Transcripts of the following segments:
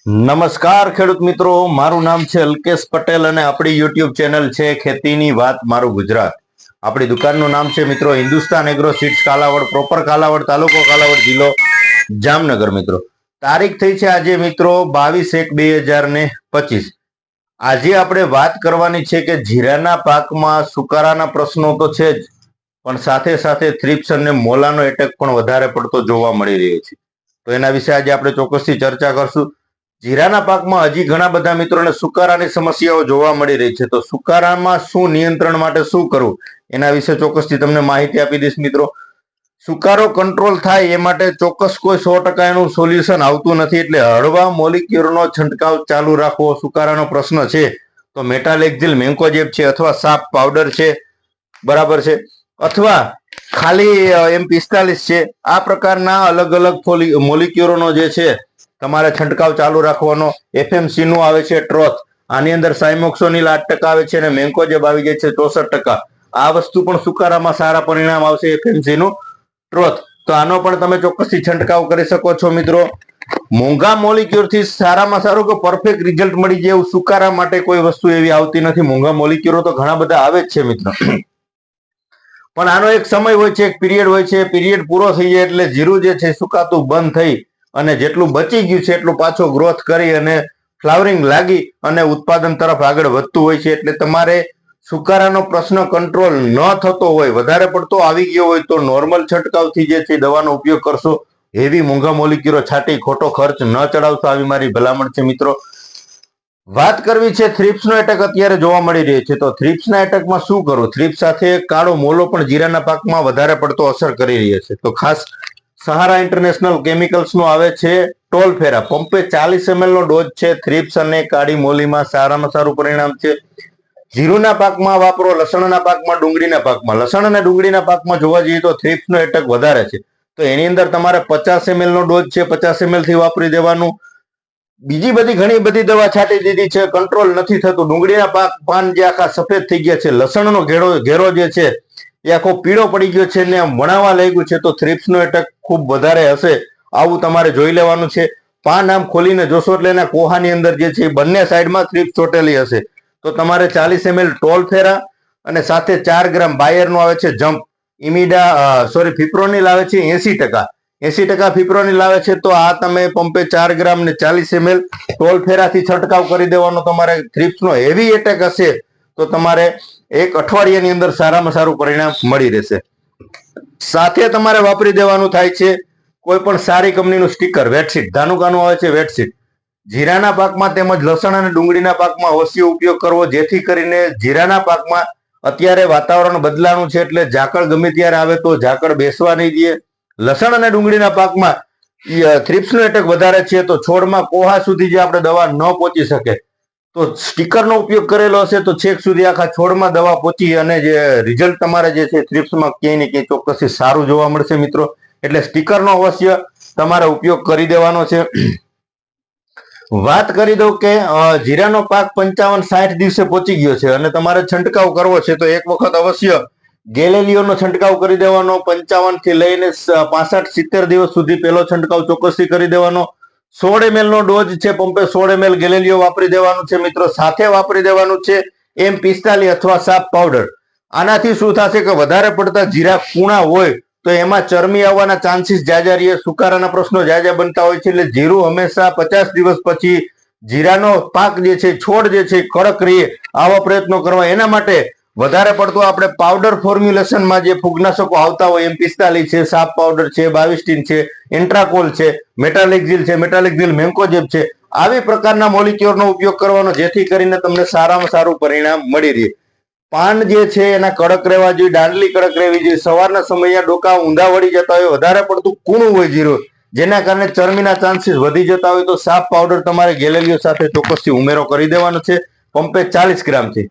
નમસ્કાર ખેડૂત મિત્રો, મારું નામ છે અલ્કેશ પટેલ અને આપણી યુટ્યુબ ચેનલ છે ખેતીની વાત મારું ગુજરાત. આપણી દુકાનનું નામ છે મિત્રો Hindustan agro seeds Kalavad, proper Kalavad, તાલુકો કાલાવડ, જિલ્લો જામનગર. મિત્રો તારીખ થઈ છે આજે મિત્રો 22/1/2025. આજે આપણે વાત કરવાની છે કે જીરાના પાકમાં સુકારાના પ્રશ્નો તો છે જ, પણ સાથે સાથે થ્રિપ્સ અને મોલાનો એટેક પણ વધારે પડતો જોવા મળી રહ્યો છે. તો એના વિશે આજે આપણે ચોક્કસથી ચર્ચા કરશું. જીરાના પાકમાં હજી ઘણા બધા મિત્રોને સુકારાની સમસ્યાઓ જોવા મળી રહી છે. તો સુકારામાં શું નિયંત્રણ માટે શું કરવું એના વિશે ચોક્કસથી તમને માહિતી આપી દઈશ. મિત્રો સુકારો કંટ્રોલ થાય એ માટે ચોક્કસ કોઈ 100% એનું સોલ્યુશન આવતું નથી, એટલે હળવા મોલિક્યુલનો છંટકાવ ચાલુ રાખવો. સુકારાનો પ્રશ્ન છે તો મેટાલેક્ઝિલ મેન્કોજેબ છે અથવા સાપ પાવડર છે, બરાબર છે, અથવા ખાલી M45 છે. આ પ્રકારના અલગ અલગ મોલિક્યુલોનો જે છે તમારે છંટકાવ ચાલુ રાખવાનો. FMC નું આવે છે ટ્રોથ, આની અંદર સાયમોક્સોનિલ 8% આવે છે અને મેન્કોજેબ આવી જાય છે 64%. આ વસ્તુ પણ સુકારામાં સારા પરિણામ આવશે, FMC નું ટ્રોથ. તો આનો પણ તમે ચોક્કસથી છંટકાવ કરી શકો છો. મિત્રો મોંઘા મોલિક્યુલ થી સારામાં સારું કે પરફેક્ટ રિઝલ્ટ મળી જાય એવું સુકારા માટે કોઈ વસ્તુ એવી આવતી નથી. મોંઘા મોલિક્યુલો તો ઘણા બધા આવે જ છે મિત્રો, પણ આનો એક સમય હોય છે, એક પીરિયડ હોય છે. પીરિયડ પૂરો થઈ જાય એટલે જીરું જે છે સુકાતું બંધ થઈ અને જેટલું બચી ગયું છે એટલું પાછો ગ્રોથ કરી અને ફ્લાવરિંગ લાગી અને ઉત્પાદન તરફ આગળ વધતું હોય છે. એટલે તમારે સુકારાનો પ્રશ્ન કંટ્રોલ ન થતો હોય, વધારે પડતો આવી ગયો હોય તો નોર્મલ છંટકાવથી જે છે દવાનો ઉપયોગ કરશો. હેવી મોંઘા મોલિક્યુલો છાંટી ખોટો ખર્ચ ન ચડાવશો, આવી મારી ભલામણ છે. મિત્રો વાત કરવી છે થ્રિપ્સનો એટેક અત્યારે જોવા મળી રહ્યો છે. તો થ્રિપ્સના એટેકમાં શું કરવું? થ્રિપ્સ સાથે કાળો મોલો પણ જીરાના પાકમાં વધારે પડતો અસર કરી રહ્યો છે. તો ખાસ સહારા ઇન્ટરનેશનલ કેમિકલ્સ નું આવે છે ટોલફેરા, પંપે 40 ml નો ડોઝ છે. થ્રિપ્સ અને કાળી મોલીમાં સારામાં સારું પરિણામ છે. જીરુના પાકમાં વાપરો, લસણના પાકમાં, ડુંગળીના પાકમાં. લસણ અને ડુંગળીના પાકમાં જોવા જઈએ તો થ્રિપ્સનો એટેક વધારે છે. તો એની અંદર તમારે 50 ml નો ડોઝ છે, 50 ml થી વાપરી દેવાનું. બીજી બધી ઘણી બધી દવા છાંટી દીધી છે, કંટ્રોલ નથી થતું. ડુંગળીના પાન જે આખા સફેદ થઈ ગયા છે, લસણનો ઘેરો જે છે એ આખો પીળો પડી ગયો છે ને વણાવા લાગ્યું છે. તો થ્રિપ્સનો એટેક ખૂબ વધારે હશે, આવું તમારે જોઈ લેવાનું છે. પાન આમ ખોલીને જોશો એટલે એના કોહાની અંદર જે છે બંને સાઈડમાં થ્રિપ્સ ચોટેલી હશે. તો તમારે 40 ml ટોલફેરા અને સાથે 4 ગ્રામ બાયરનું આવે છે જમ્પ, ફિપ્રોનિલ આવે છે 80% ફિપ્રોનિલ આવે છે. તો આ તમે પંપે 4 ગ્રામ ને 40 ml ટોલફેરાથી છંટકાવ કરી દેવાનો. તમારે થ્રિપ્સનો હેવી એટેક હશે તો તમારે એક અઠવાડિયાની અંદર સારામાં સારું પરિણામ મળી રહેશે. સાથે તમારે વાપરી દેવાનું થાય છે કોઈ પણ સારી કંપનીનું સ્ટીકર, વેટસીટ, ધાનુકાનું આવે છે વેટસીટ. જીરાના પાકમાં તેમજ લસણ અને ડુંગળીના પાકમાં અવશ્ય ઉપયોગ કરવો, જેથી કરીને જીરાના પાકમાં અત્યારે વાતાવરણ બદલાનું છે એટલે ઝાકળ ગમે ત્યારે આવે તો ઝાકળ બેસવા નહીં દે. લસણ અને ડુંગળીના પાકમાં થ્રિપ્સનો એટેક વધારે છે તો છોડમાં કોહા સુધી જે આપણે દવા ન પહોંચી શકે, તો સ્ટીકરનો ઉપયોગ કરેલો હશે તો છેક સુધી આખા છોડમાં દવા પહોંચી અને જે રિઝલ્ટ તમારે જે છે થ્રિપ્સમાં ક્યાંય ને ક્યાંય ચોક્કસથી સારું જોવા મળશે. મિત્રો એટલે સ્ટીકરનો અવશ્ય તમારે ઉપયોગ કરી દેવાનો છે. વાત કરી દઉં કે જીરાનો પાક 55-60 દિવસે પહોંચી ગયો છે અને તમારે છંટકાવ કરવો છે તો એક વખત અવશ્ય ગેલેલિયોનો છંટકાવ કરી દેવાનો. 55 થી લઈને 65-70 દિવસ સુધી પહેલો છંટકાવ ચોક્કસથી કરી દેવાનો. 16 ml નો ડોઝ છે, પંપે 16 ml ગેલેલિયો વાપરી દેવાનું છે. મિત્રો સાથે વાપરી દેવાનું છે M45 અથવા સાપ પાવડર. આનાથી શું થશે કે વધારે પડતા જીરા કૂણા હોય તો એમાં ચરમી આવવાના ચાન્સીસ જાજા રહે, સુકારાના પ્રશ્નો જાજા બનતા હોય છે. એટલે જીરું હંમેશા 50 દિવસ પછી જીરાનો પાક જે છે, છોડ જે છે કડક રહે, આવા પ્રયત્નો કરવા. એના માટે વધારે પડતો આપણે પાવડર ફોર્મ્યુલેશનમાં જે ફૂગનાશકો આવતા હોય, M45 છે, સાપ પાવડર છે, બાવિસ્ટીન છે, એન્ટ્રાકોલ છે, મેટાલેક્ઝિલ મેન્કોજેબ છે, આવી પ્રકારના મોલિક્યુલનો ઉપયોગ કરવાનો, જેથી કરીને તમને સારામાં સારું પરિણામ મળી રહે. પાન જે છે એના કડક રહેવા જોઈએ, દાંડલી કડક રહેવી જોઈએ. સવારના સમયે ડોકા ઊંધા વળી જતા હોય, વધારે પડતું કૂણું હોય જીરું, જેના કારણે ચરમીના ચાન્સીસ વધી જતા હોય તો સાપ પાવડર તમારે ગેલેલિયો સાથે ચોક્કસથી ઉમેરો કરી દેવાનો છે પંપે 40 ગ્રામથી.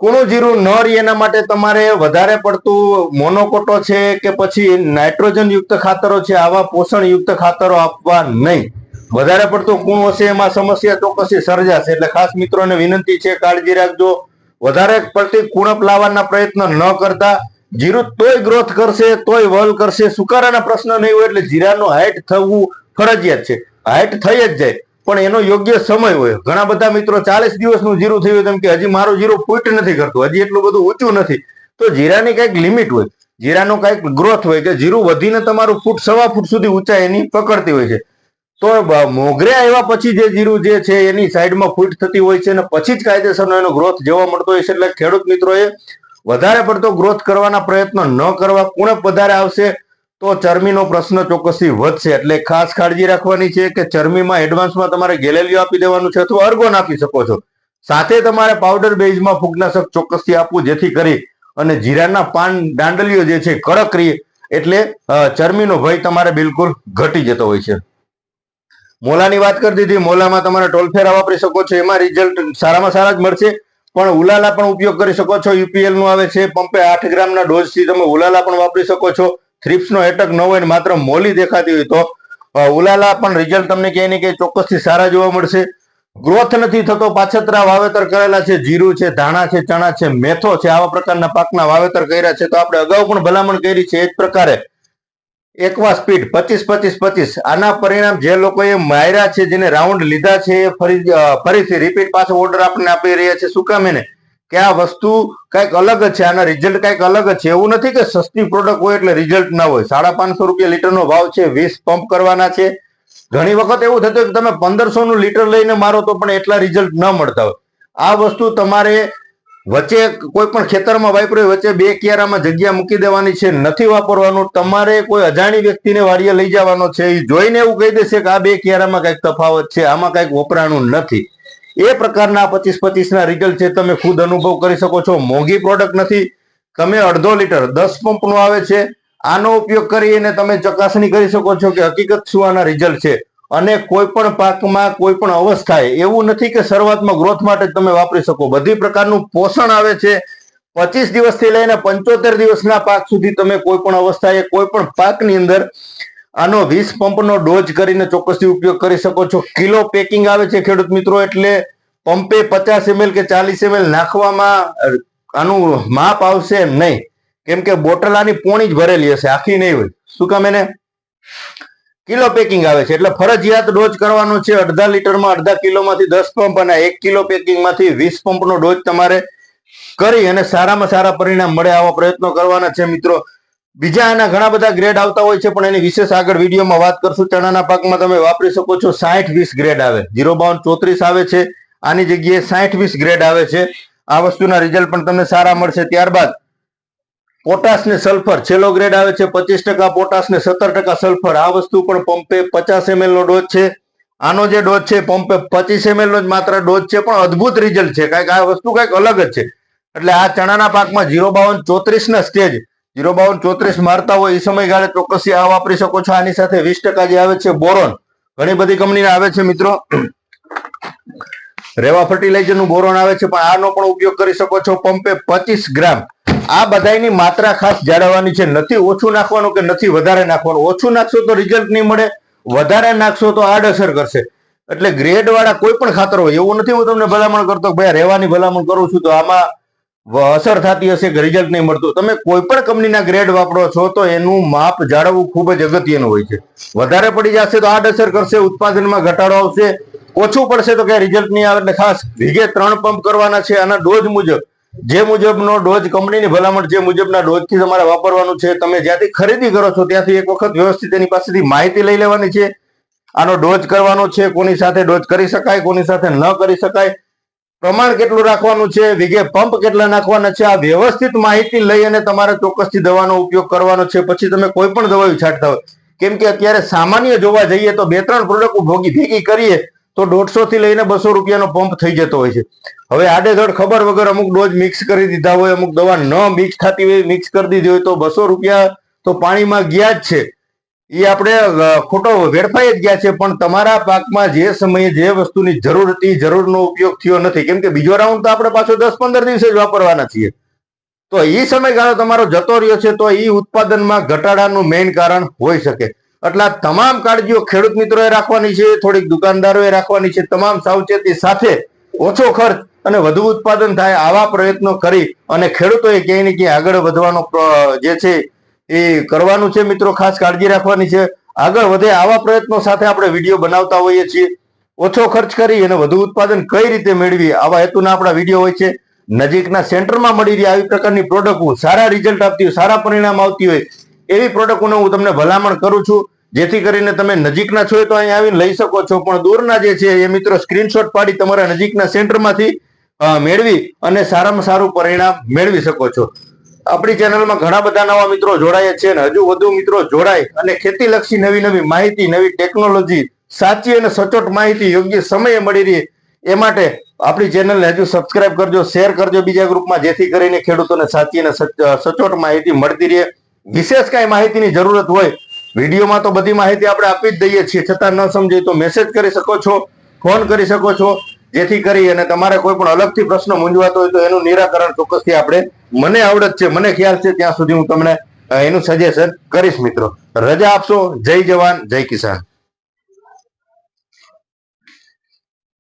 કૂણું જીરું ન રહે એના માટે તમારે વધારે પડતું મોનોકોટો છે કે પછી નાઇટ્રોજન યુક્ત ખાતરો છે, આવા પોષણ યુક્ત ખાતરો આપવા નહીં. વધારે પડતું કૂણું હશે એમાં સમસ્યા ચોક્કસથી સર્જાશે. એટલે ખાસ મિત્રોને વિનંતી છે, કાળજી રાખજો. વધારે પડતી કુણપ લાવવાના પ્રયત્ન ન કરતા. જીરું તોય ગ્રોથ કરશે, તોય વલ કરશે. સુકારાના પ્રશ્ન નહીં હોય એટલે જીરાનું હાઈટ થવું ફરજિયાત છે, હાઈટ થઈ જ જાય, પણ એનો યોગ્ય સમય હોય. ઘણા બધા મિત્રો 40 દિવસનું જીરું થયું તેમ કે હજી મારું જીરું ફૂટ નથી કરતું, હજી એટલું બધું ઊંચું નથી. તો જીરાની કઈક લિમિટ હોય, જીરાનો કઈક ગ્રોથ હોય કે જીરું વધીને તમારું ફૂટ 1.25 ફૂટ સુધી ઊંચાઈ એની પકડતી હોય છે. તો મોગરે આવ્યા પછી જે જીરું જે છે એની સાઈડમાં ફૂટ થતી હોય છે અને પછી જ કાયદેસરનો એનો ગ્રોથ જોવા મળતો હોય છે. એટલે ખેડૂત મિત્રોએ વધારે પડતો ગ્રોથ કરવાના પ્રયત્નો ન કરવા. કુણપ વધારે આવશે તો ચરમીનો પ્રશ્ન ચોક્કસથી વધશે. એટલે ખાસ કાળજી રાખવાની છે કે ચરમીમાં એડવાન્સમાં તમારે ગેલેલિયો આપી દેવાનું છે અથવા અર્ગોન આપી શકો છો. સાથે તમારે પાવડર બેઝમાં ફૂગનાશક ચોક્કસથી આપવું, જેથી કરી અને જીરાના પાન દાંડલીઓ જે છે કડક રહે, એટલે ચરમીનો ભય તમારે બિલકુલ ઘટી જતો હોય છે. મોલાની વાત કરી દીધી. મોલામાં તમારે ટોલફેરા વાપરી શકો છો, એમાં રિઝલ્ટ સારામાં સારા જ મળશે. પણ ઉલાલા પણ ઉપયોગ કરી શકો છો. યુપીએલ નું આવે છે, પંપે 8 ગ્રામના ડોઝથી તમે ઉલાલા પણ વાપરી શકો છો. થ્રિપ્સનો એટક ન હોય માત્ર મોલી દેખાતી હોય તો ઉલાલા પણ રિઝલ્ટ તમને ક્યાંય ને ક્યાંય ચોક્કસથી સારા જોવા મળશે. ગ્રોથ નથી થતો, પાછતરા વાવેતર કરેલા છે, જીરું છે, ધાણા છે, ચણા છે, મેથો છે, આવા પ્રકારના પાકના વાવેતર કર્યા છે, તો આપણે અગાઉ પણ ભલામણ કરી છે. એ જ પ્રકારે એકવા સ્પીડ 25-25-25 આના પરિણામ જે લોકોએ માર્યા છે, જેને રાઉન્ડ લીધા છે, એ ફરીથી રિપીટ પાછો ઓર્ડર આપણને આપી રહ્યા છે. શું કામ એને કે આ વસ્તુ કઈક અલગ જ છે, આના રિઝલ્ટ કઈક અલગ જ છે. એવું નથી કે સસ્તી પ્રોડક્ટ હોય એટલે રિઝલ્ટ ના હોય. 550 રૂપિયા લીટરનો ભાવ છે, 20 પંપ કરવાના છે. ઘણી વખત એવું થતું કે તમે 1500 નું લીટર લઈને મારો તો પણ એટલા રિઝલ્ટ ન મળતા હોય. આ વસ્તુ તમારે વચ્ચે કોઈ પણ ખેતરમાં વાપરી વચ્ચે 2 ક્યારામાં જગ્યા મૂકી દેવાની છે, નથી વાપરવાનું. તમારે કોઈ અજાણી વ્યક્તિને વાડીએ લઈ જવાનો છે, એ જોઈને એવું કહી દેશે કે આ 2 ક્યારામાં કઈક તફાવત છે, આમાં કઈક વપરાણું નથી. એ પ્રકારના 25-25 ના રિઝલ્ટ છે, તમે ખુદ અનુભવ કરી શકો છો. મોંઘી પ્રોડક્ટ નથી. તમે 1/2 લીટર 10 પંપ નું આવે છે, આનો ઉપયોગ કરીને તમે ચકાસણી કરી શકો છો કે હકીકત શું આના રિઝલ્ટ છે. અને કોઈ પણ પાકમાં કોઈ પણ અવસ્થાએ એવું નથી કે શરૂઆતમાં ગ્રોથ માટે જ તમે વાપરી શકો. બધી પ્રકારનું પોષણ આવે છે. 25 દિવસથી લઈને 75 દિવસના પાક સુધી તમે કોઈ પણ અવસ્થાએ કોઈ પણ પાકની અંદર આનો 20 પંપનો ડોઝ કરીને ચોક્કસથી ઉપયોગ કરી શકો છો. કિલો પેકિંગ આવે છે ખેડૂત મિત્રો, એટલે પંપે 50 ml કે 40 ml નાખવામાં આનું માપ આવશે નહીં, કેમ કે બોટલ આની પોણી જ ભરેલી હશે, આખી નહીં હોય. શું કામ એને કિલો પેકિંગ આવે છે, એટલે ફરજિયાત ડોઝ કરવાનો છે. 1/2 લીટરમાં 1/2 કિલોમાંથી 10 પંપ અને 1 કિલો પેકિંગમાંથી 20 પંપનો ડોઝ તમારે કરી અને સારામાં સારા પરિણામ મળે આવા પ્રયત્નો કરવાના છે મિત્રો. બીજા આના ઘણા બધા ગ્રેડ આવતા હોય છે, પણ એની વિશેષ આગળ વિડીયોમાં વાત કરશું. ચણાના પાકમાં તમે વાપરી શકો છો. 60-20 ગ્રેડ આવે, 052-34 આવે છે, આની જગ્યાએ 60-20 ગ્રેડ આવે છે. આ વસ્તુના રિઝલ્ટ પણ તમને સારા મળશે. ત્યારબાદ પોટાશ ને સલ્ફર છેલ્લો ગ્રેડ આવે છે, 25% પોટાશ ને 17% સલ્ફર. આ વસ્તુ પણ પંપે 50 ml નો ડોઝ છે. આનો જે ડોઝ છે પંપે 25 ml નો જ માત્ર ડોઝ છે, પણ અદ્ભુત રિઝલ્ટ છે. કઈક આ વસ્તુ કઈક અલગ જ છે. એટલે આ ચણાના પાકમાં 052-34 ના સ્ટેજ 052-34 મારતા હોય એ સમયગાળે ચોક્કસથી આ વાપરી શકો છો. આની સાથે 20% જે આવે છે બોરોન, ઘણી બધી કંપનીના આવે છે મિત્રો. રેવા ફર્ટિલાઇઝર નું બોરોન આવે છે, પણ આનો પણ ઉપયોગ કરી શકો છો. પંપે 25 ગ્રામ. આ બધાની માત્રા ખાસ જાળવવાની છે. નથી ઓછું નાખવાનું કે નથી વધારે નાખવાનું. ઓછું નાખશો તો રિઝલ્ટ નહીં મળે, વધારે નાખશો તો આડઅસર કરશે. એટલે ગ્રેડ વાળા કોઈ પણ ખાતર હોય એવું નથી. હું તમને ભલામણ કરતો ભાઈ રેવાની ભલામણ કરું છું તો આમાં અસર થતી હશે કે રિઝલ્ટ નહીં મળતું. તમે કોઈ પણ કંપનીના ગ્રેડ વાપરો છો તો એનું માપ જાળવવું ખૂબ જ અગત્યનું હોય છે. વધારે પડી જશે તો આડઅસર કરશે, ઉત્પાદનમાં ઘટાડો આવશે. ઓછું પડશે તો કઈ રિઝલ્ટ નહીં આવે. એટલે ખાસ વીઘે 3 પંપ કરવાના છે. આના ડોઝ મુજબ જે મુજબનો ડોઝ કંપનીની ભલામણ જે મુજબના ડોઝથી તમારે વાપરવાનું છે. તમે જ્યાંથી ખરીદી કરો છો ત્યાંથી એક વખત વ્યવસ્થિત એની પાસેથી માહિતી લઈ લેવાની છે. આનો ડોઝ કરવાનો છે, કોની સાથે ડોઝ કરી શકાય, કોની સાથે ન કરી શકાય, પ્રમાણ કેટલું રાખવાનું છે, વીઘે પંપ કેટલા નાખવાના છે. આ વ્યવસ્થિત માહિતી લઈ અને તમારે ચોક્કસથી દવાનો ઉપયોગ કરવાનો છે. પછી તમે કોઈ પણ દવાઓ છાંટતા હોય, કેમ કે અત્યારે સામાન્ય જોવા જઈએ તો 2-3 પ્રોડક્ટ ભેગી કરીએ તો 150 થી લઈને 200 રૂપિયાનો પંપ થઈ જતો હોય છે. હવે આડેધડ ખબર વગર અમુક ડોઝ મિક્સ કરી દીધા હોય, અમુક દવા ન મિક્સ થતી હોય મિક્સ કરી દીધી હોય તો 200 રૂપિયા તો પાણીમાં ગયા જ છે. એ આપણે ખોટો વેડફાઈ જ ગયા છે. પણ તમારા પાકમાં જે સમયે જે વસ્તુની જરૂર હતી જરૂરનો ઉપયોગ થયો નથી, કેમ કે બીજો રાઉન્ડ તો આપણે પાછો 10-15 દિવસે જ વાપરવાના છીએ. તો એ સમયગાળો તમારો જતો રહ્યો છે, તો એ ઉત્પાદનમાં ઘટાડાનું મેઇન કારણ હોઈ શકે. એટલે આ તમામ કાળજીઓ ખેડૂત મિત્રોએ રાખવાની છે, થોડીક દુકાનદારોએ રાખવાની છે. તમામ સાવચેતી સાથે ઓછો ખર્ચ અને વધુ ઉત્પાદન થાય આવા પ્રયત્નો કરી અને ખેડૂતોએ ક્યાંય ને ક્યાંય આગળ વધવાનો જે છે એ કરવાનું છે મિત્રો. ખાસ કાળજી રાખવાની છે. આગળ વધે આવા પ્રયત્નો સાથે આપણે વિડીયો બનાવતા હોઈએ છીએ. ઓછો ખર્ચ કરી અને વધુ ઉત્પાદન કઈ રીતે મેળવી, આવા હેતુના આપણા વિડીયો હોય છે. નજીકના સેન્ટરમાં મળી રહી આવી પ્રકારની પ્રોડક્ટ, સારા રિઝલ્ટ આપતી હોય, સારા પરિણામ આવતી હોય એવી પ્રોડક્ટોને હું તમને ભલામણ કરું છું, જેથી કરીને તમે નજીકના છો તો અહીં આવીને લઈ શકો છો, પણ દૂરના જે છે એ મિત્રો સ્ક્રીનશોટ પાડી તમારા નજીકના સેન્ટરમાંથી મેળવી અને સારામાં સારું પરિણામ મેળવી શકો છો. આપણી ચેનલમાં ઘણા બધા નવા મિત્રો જોડાયા છે અને હજુ વધુ મિત્રો જોડાય અને ખેતીલક્ષી નવી નવી માહિતી, નવી ટેકનોલોજી, સાચી અને સચોટ માહિતી યોગ્ય સમયે મળી રહી એ માટે આપણી ચેનલને હજુ સબસ્ક્રાઇબ કરજો, શેર કરજો બીજા ગ્રુપમાં, જેથી કરીને ખેડૂતોને સાચી અને સચોટ માહિતી મળતી રહે. વિશેષ કઈ માહિતીની જરૂરત હોય, વિડીયોમાં તો બધી માહિતી આપણે આપી જ દઈએ છીએ, છતાં ન સમજાય તો મેસેજ કરી શકો છો, ફોન કરી શકો છો, જેથી કરી અને તમારે કોઈ પણ અલગથી પ્રશ્ન મૂંઝવાતો હોય તો એનું નિરાકરણ ચોક્કસથી આપણે, મને આવડત છે, મને ખ્યાલ છે ત્યાં સુધી હું તમને એનું સજેશન કરીશ. મિત્રો રજા આપશો. જય જવાન, જય કિસાન.